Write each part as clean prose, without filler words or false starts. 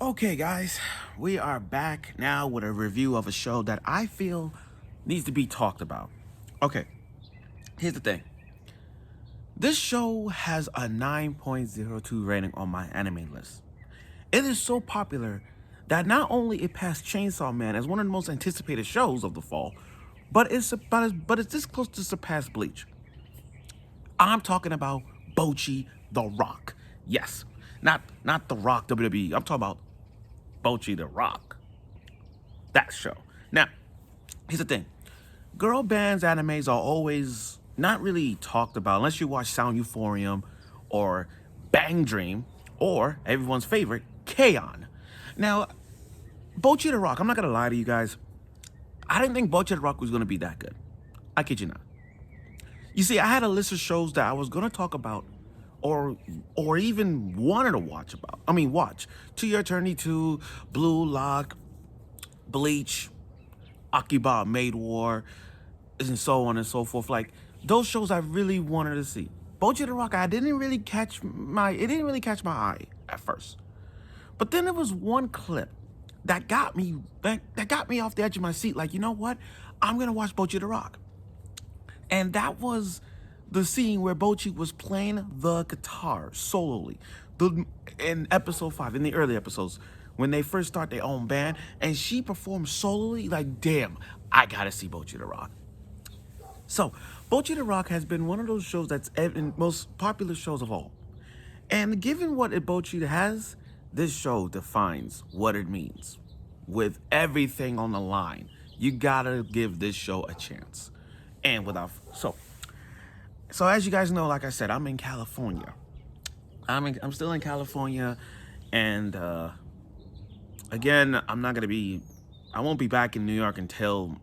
Okay, guys, we are back now with a review of a show that I feel needs to be talked about. Okay, here's the thing. This show has a 9.02 rating on my anime list. It is so popular that not only it passed Chainsaw Man as one of the most anticipated shows of the fall, but it's this close to surpass Bleach. I'm talking about Bocchi the Rock. Yes, not the Rock WWE. I'm talking about Bocchi the Rock. That show. Now, here's the thing. Girl bands animes are always not really talked about unless you watch Sound Euphorium or Bang Dream or everyone's favorite, K-On! Now, Bocchi the Rock, I'm not gonna lie to you guys. I didn't think Bocchi the Rock was gonna be that good. I kid you not. You see, I had a list of shows that I was gonna talk about or even wanted to watch. To Your Eternity 2, Blue Lock, Bleach, Akiba Maid War, and so on and so forth. Like those shows I really wanted to see. Bocchi the Rock, it didn't really catch my eye at first. But then there was one clip that got me off the edge of my seat. Like, you know what? I'm gonna watch Bocchi the Rock. And that was the scene where Bocchi was playing the guitar solely. In episode 5, in the early episodes, when they first start their own band, and she performed solely, like, damn, I gotta see Bocchi the Rock. So, Bocchi the Rock has been one of those shows that's in most popular shows of all. And given what Bocchi has, this show defines what it means. With everything on the line, you gotta give this show a chance. And without so as you guys know, like I said, I'm in California. I'm still in California, and again, I won't be back in New York until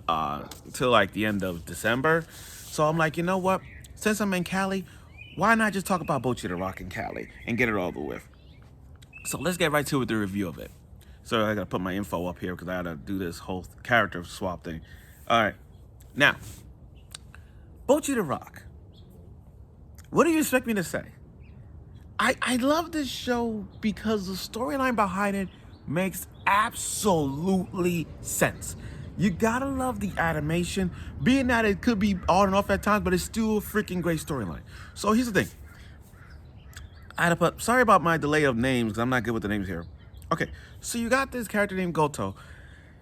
like the end of December. So I'm like, you know what? Since I'm in Cali, why not just talk about Bocchi the Rock in Cali and get it over with? So let's get right to it, the review of it. So I gotta put my info up here because I gotta do this whole character swap thing. All right, now Bocchi the Rock. What do you expect me to say? I love this show because the storyline behind it makes absolutely sense. You gotta love the animation, being that it could be on and off at times, but it's still a freaking great storyline. So here's the thing. I had to put, sorry about my delay of names, because I'm not good with the names here. Okay, so you got this character named Goto.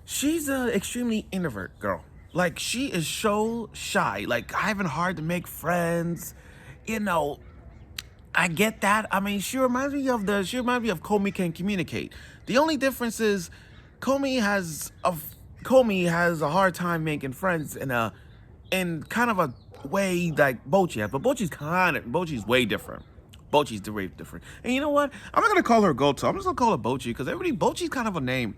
She's an extremely introvert girl. Like, she is so shy, like having hard to make friends. You know, I get that. I mean, she reminds me of Komi Can Communicate. The only difference is Komi has a hard time making friends in kind of a way like Bocchi has, but Bocchi's way different. Bocchi's way different. And you know what? I'm not gonna call her Goto. I'm just gonna call her Bocchi because Bocchi's kind of a name.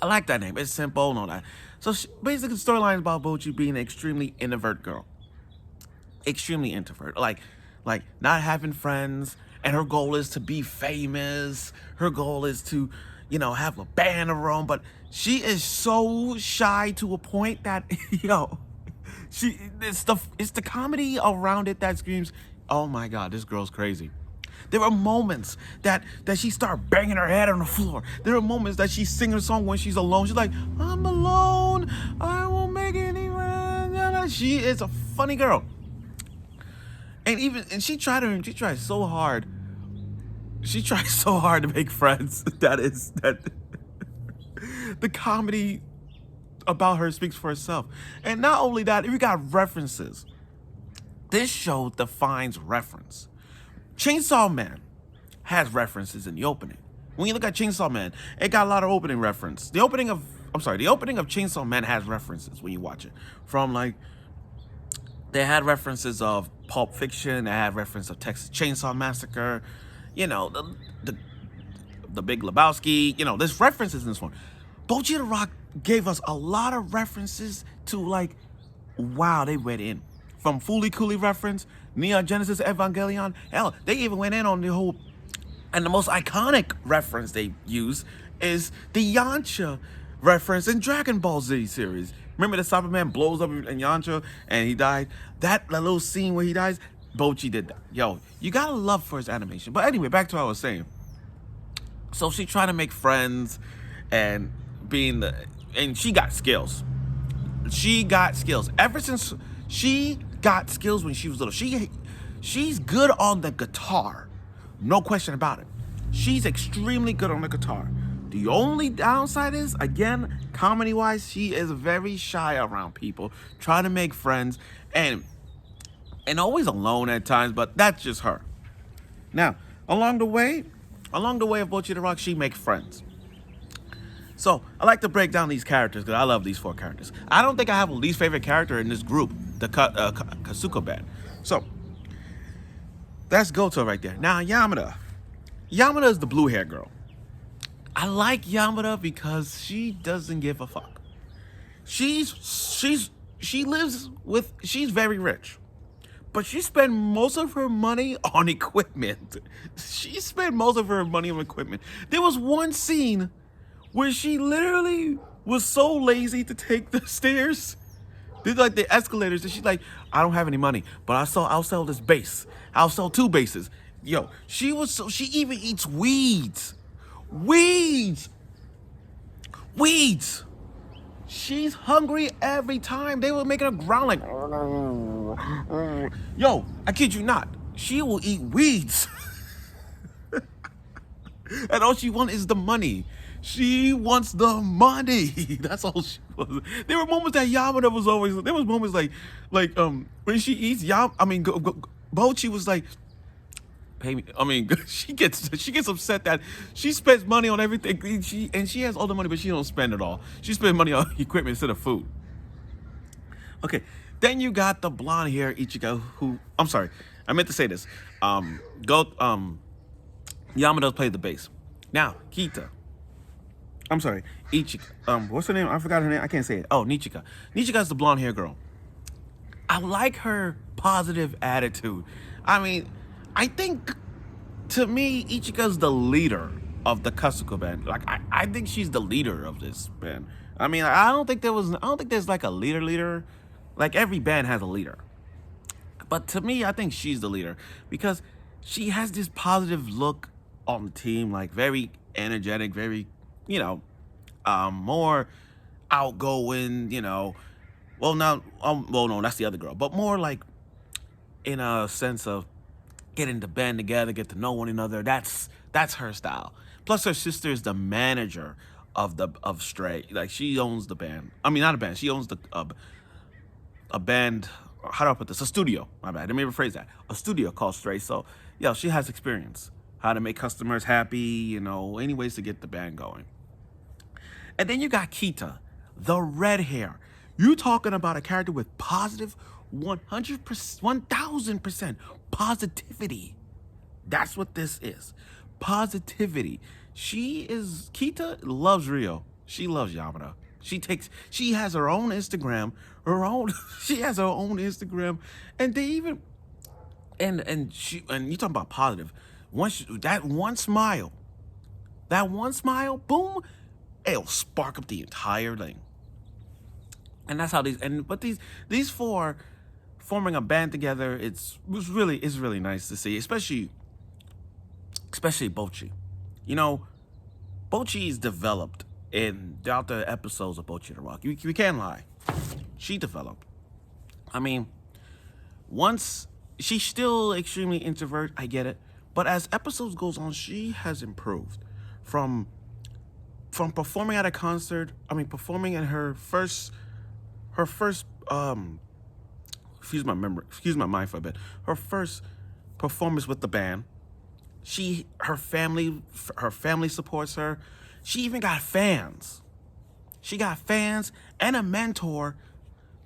I like that name. It's simple and all that. So basically, the storyline is about Bocchi being an extremely introvert girl. Extremely introvert. Like not having friends. And her goal is to be famous. Her goal is to, have a band of her own. But she is so shy to a point that, it's the comedy around it that screams, oh my God, this girl's crazy. There are moments that she start banging her head on the floor. There are moments that she's singing a song when she's alone. She's like, I'm alone. I won't make any friends. She is a funny girl. And she tries so hard. She tries so hard to make friends. That the comedy about her speaks for itself. And not only that, we got references. This show defines reference. Chainsaw Man has references in the opening. When you look at Chainsaw Man, it got a lot of opening reference. The opening of Chainsaw Man has references when you watch it. From like, they had references of Pulp Fiction, they had reference of Texas Chainsaw Massacre, the Big Lebowski, there's references in this one. Bocchi the Rock gave us a lot of references to like, wow, they went in. From Foolie Cooley reference, Neon Genesis Evangelion. Hell, they even went in on the whole, and the most iconic reference they use is the Yamcha reference in Dragon Ball Z series. Remember the Cyberman blows up in Yamcha and he died? That little scene where he dies, Bocchi did that. Yo, you gotta love for his animation. But anyway, back to what I was saying. So she's trying to make friends and and she got skills. She got skills. Ever since she got skills when she was little. She's good on the guitar. No question about it. She's extremely good on the guitar. The only downside is, again, comedy-wise, she is very shy around people, trying to make friends, and always alone at times, but that's just her. Now, along the way of Bocchi the Rock, she makes friends. So, I like to break down these characters because I love these 4 characters. I don't think I have a least favorite character in this group, the Kasuko Band. So, that's Goto right there. Now, Yamada. Yamada is the blue hair girl. I like Yamada because she doesn't give a fuck. She's very rich. But she spent most of her money on equipment. There was one scene where she literally was so lazy to take the stairs. They're like the escalators, and she's like, I don't have any money, but I'll sell this base. I'll sell 2 bases. Yo, she even eats weeds. Weeds. She's hungry every time. They were making her growl like, yo, I kid you not. She will eat weeds. And all she wants is the money. She wants the money. That's all she was. There were moments that Yamada was always. There was moments like when she eats Bocchi was like, pay me. I mean, she gets upset that she spends money on everything. She has all the money, but she don't spend it all. She spends money on equipment instead of food. Okay, then you got the blonde hair Ichika, who I'm sorry, I meant to say this. Yamada played the bass. Now Kita. I'm sorry, Ichika. What's her name? I forgot her name. I can't say it. Oh, Nichika. Nichika's the blonde hair girl. I like her positive attitude. I mean, I think, to me, Ichika's the leader of the Kasuko Band. Like, I think she's the leader of this band. I mean, I don't think there's like a leader. Like, every band has a leader. But to me, I think she's the leader because she has this positive look on the team, like very energetic, very, more outgoing, well, no, that's the other girl, but more like in a sense of getting the band together, get to know one another. That's her style. Plus, her sister is the manager of Stray. Like, she owns the band. I mean, not a band. She owns a band. How do I put this? A studio. My bad. Let me rephrase that. A studio called Stray. So, she has experience. How to make customers happy, any ways to get the band going. And then you got Kita, the red hair. You talking about a character with positive 100%, 1000% positivity. That's what this is. Positivity. Kita loves Rio. She loves Yamada. She has her own Instagram, she has her own Instagram, and they even, and you talking about positive. That one smile, boom, it'll spark up the entire thing. And that's how these 4 forming a band together, it's really nice to see, especially Bocchi. Bocchi is developed throughout the episodes of Bocchi the Rock. We can't lie. She developed. I mean, once she's still extremely introvert, I get it. But as episodes goes on, she has improved from performing at a concert. I mean, performing in her first excuse my mind for a bit. Her first performance with the band. Her family supports her. She even got fans. She got fans and a mentor.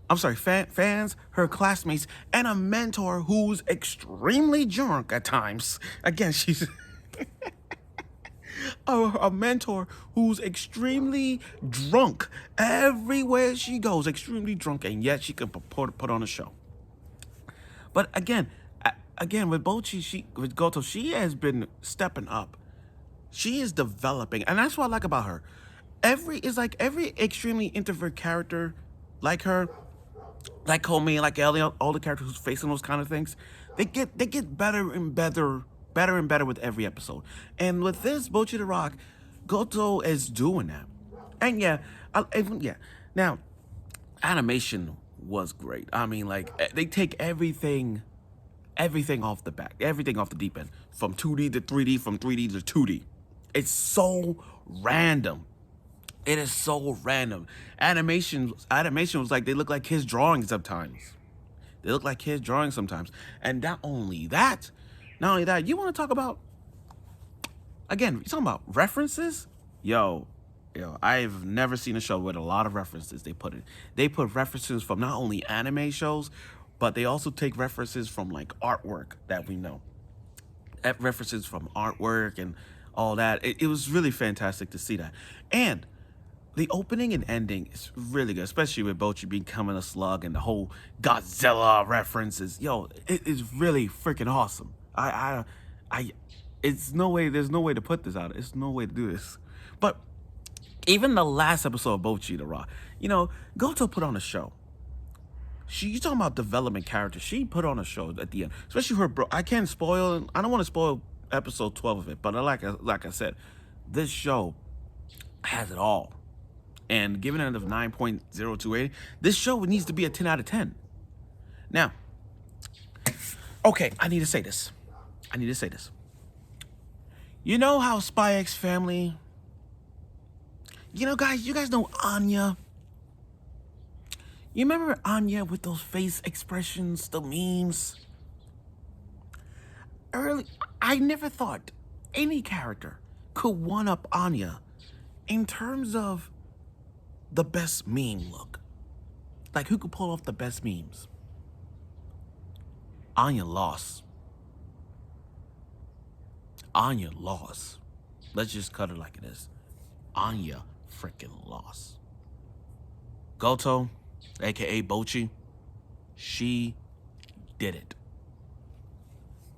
I'm sorry, fans, her classmates, and a mentor who's extremely drunk at times. Again, she's a mentor who's extremely drunk everywhere she goes, extremely drunk, and yet she can put on a show. But again, with Bocchi, with Goto, she has been stepping up. She is developing, and that's what I like about her. Every extremely introvert character, like her, like Homie, like Elliot, all the characters who's facing those kind of things, they get better and better better and better with every episode. And with this, Bocchi the Rock, Goto is doing that. And yeah, yeah. Now, animation was great. I mean, like, they take everything off the back, everything off the deep end, from 2D to 3D, from 3D to 2D. It's so random. It is so random. Animation was like, they look like kids' drawings sometimes. They look like kids' drawings sometimes. And not only that, you want to talk about, again, you talking about references? Yo, I've never seen a show with a lot of references they put in. They put references from not only anime shows, but they also take references from like artwork that we know. References from artwork and all that. It was really fantastic to see that. And the opening and ending is really good, especially with Bocchi becoming a slug and the whole Godzilla references. Yo, it is really freaking awesome. There's no way to put this out. There's no way to do this. But even the last episode of Bocchi the Rock, Goto put on a show. You talking about development character. She put on a show at the end, especially her bro. I can't spoil. I don't want to spoil episode 12 of it, but like I said, this show has it all. And giving it a 9.028, this show needs to be a 10 out of 10. Now, okay, I need to say this. You know how Spy X Family, guys, you guys know Anya. You remember Anya with those face expressions, the memes? I never thought any character could one-up Anya in terms of the best meme look. Like, who could pull off the best memes? Anya lost. Let's just cut it like it is. Anya freaking lost. Goto, aka Bocchi, she did it.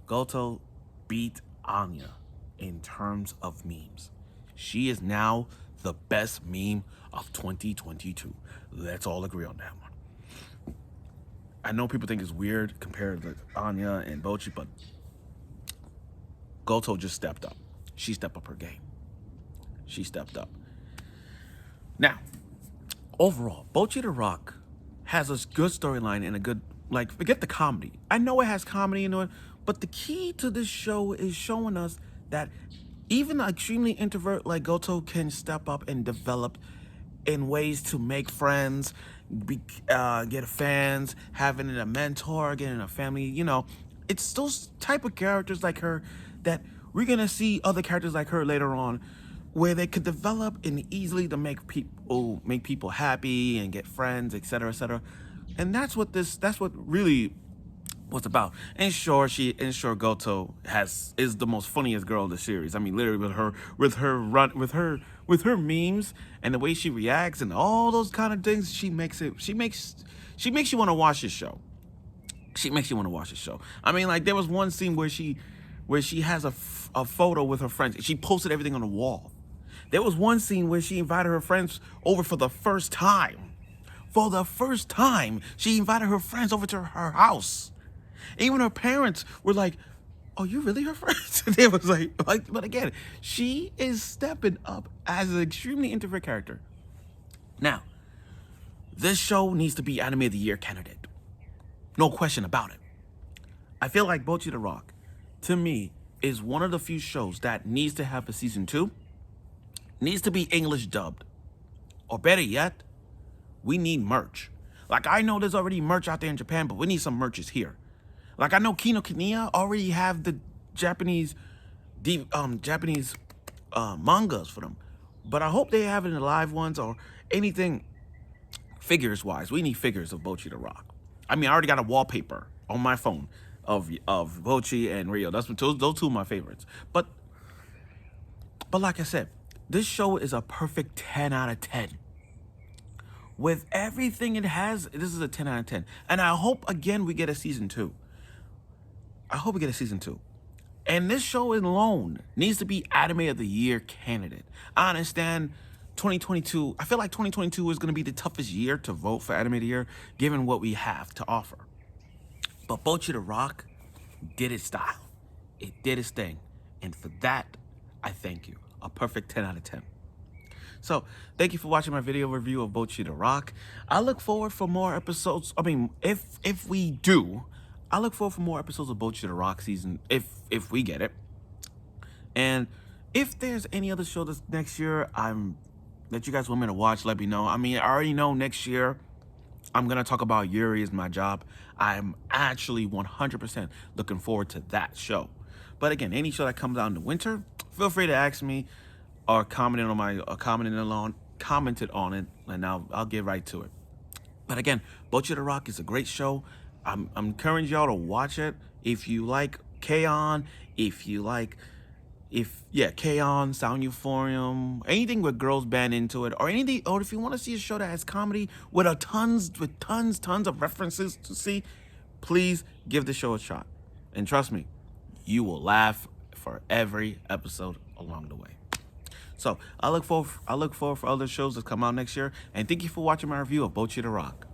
Goto beat Anya in terms of memes. She is now the best meme of 2022. Let's all agree on that one. I know people think it's weird compared to Anya and Bocchi, but Goto just stepped up. She stepped up her game. She stepped up. Now, overall, Bocchi the Rock has a good storyline and a good, forget the comedy. I know it has comedy into it, but the key to this show is showing us that even an extremely introvert like Goto can step up and develop in ways to make friends, get fans, having a mentor, getting a family. It's those type of characters like her that we're gonna see other characters like her later on, where they could develop and easily to make people happy and get friends, etc., etc. And that's what really was about. And sure, Goto is the most funniest girl in the series. I mean, literally with her memes and the way she reacts and all those kind of things, she makes you want to watch this show. She makes you want to watch this show. I mean, like, there was one scene where she has a photo with her friends. She posted everything on the wall. There was one scene where she invited her friends over for the first time. For the first time, she invited her friends over to her house. Even her parents were like, "Oh, you really her friends?" And they was like, but again, she is stepping up as an extremely introvert character. Now, this show needs to be Anime of the Year candidate. No question about it. I feel like Bocchi the Rock, to me, is one of the few shows that needs to have a season 2, needs to be English dubbed. Or better yet, we need merch. Like, I know there's already merch out there in Japan, but we need some merches here. Like, I know Kinokuniya already have the Japanese mangas for them. But I hope they have it in the live ones or anything figures-wise. We need figures of Bocchi the Rock. I mean, I already got a wallpaper on my phone of Bocchi and Ryo. Those two of my favorites. But like I said, this show is a perfect 10 out of 10. With everything it has, this is a 10 out of 10. And I hope, again, we get a season 2. And this show alone needs to be Anime of the Year candidate. I understand 2022, I feel like 2022 is going to be the toughest year to vote for Anime of the Year, given what we have to offer. But Bocchi the Rock did its style. It did its thing. And for that, I thank you. A perfect 10 out of 10. So, thank you for watching my video review of Bocchi the Rock. I look forward for more episodes. I mean, if we do, I look forward for more episodes of Bocchi the Rock season if we get it. And if there's any other show this next year that you guys want me to watch, let me know. I mean, I already know next year I'm gonna talk about Yuri Is My Job. I'm actually 100% looking forward to that show. But again, any show that comes out in the winter, feel free to ask me or commented on it, and I'll get right to it. But again, Bocchi the Rock is a great show. I'm encouraging y'all to watch it. If you like K-On!, K-On!, Sound Euphorium, anything with girls band into it, or anything, or if you want to see a show that has comedy with tons of references to see, please give the show a shot. And trust me, you will laugh for every episode along the way. So I look forward for other shows that come out next year, and thank you for watching my review of Bocchi the Rock.